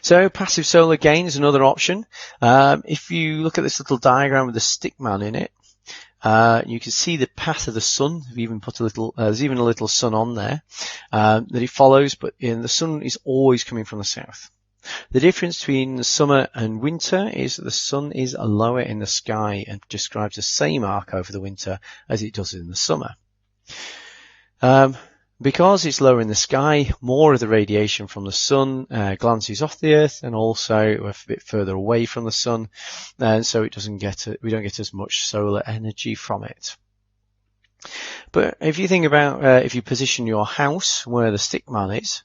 So passive solar gain is another option. If you look at this little diagram with the stick man in it, you can see the path of the sun. We've even put a little, there's even a little sun on there that it follows, but the sun is always coming from the south. The difference between summer and winter is that the sun is lower in the sky and describes the same arc over the winter as it does in the summer. Because it's lower in the sky, more of the radiation from the sun glances off the earth and also a bit further away from the sun, and so we don't get as much solar energy from it. But if you think about if you position your house where the stick man is,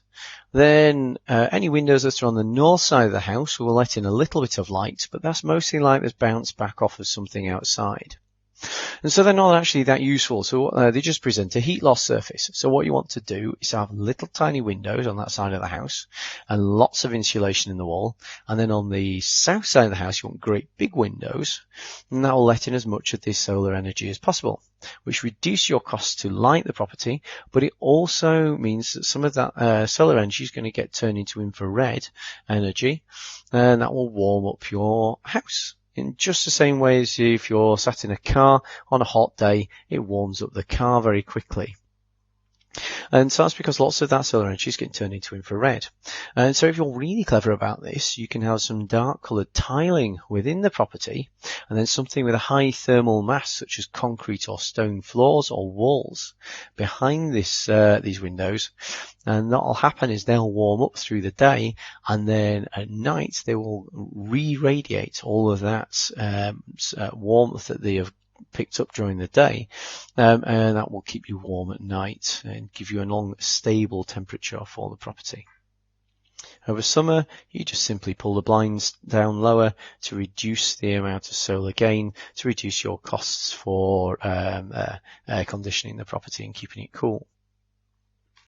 then any windows that are on the north side of the house will let in a little bit of light, but that's mostly light that's bounced back off of something outside. And so they're not actually that useful, so they just present a heat loss surface. So what you want to do is have little tiny windows on that side of the house and lots of insulation in the wall, and then on the south side of the house you want great big windows, and that will let in as much of this solar energy as possible, which reduces your costs to light the property, but it also means that some of that solar energy is going to get turned into infrared energy, and that will warm up your house. In just the same way as if you're sat in a car on a hot day, it warms up the car very quickly. And so that's because lots of that solar energy is getting turned into infrared. And so if you're really clever about this, you can have some dark coloured tiling within the property, and then something with a high thermal mass such as concrete or stone floors or walls behind this these windows. And what will happen is they'll warm up through the day, and then at night they will re-radiate all of that warmth that they have picked up during the day, and that will keep you warm at night and give you a long stable temperature for the property. Over summer, you just simply pull the blinds down lower to reduce the amount of solar gain, to reduce your costs for air conditioning the property and keeping it cool.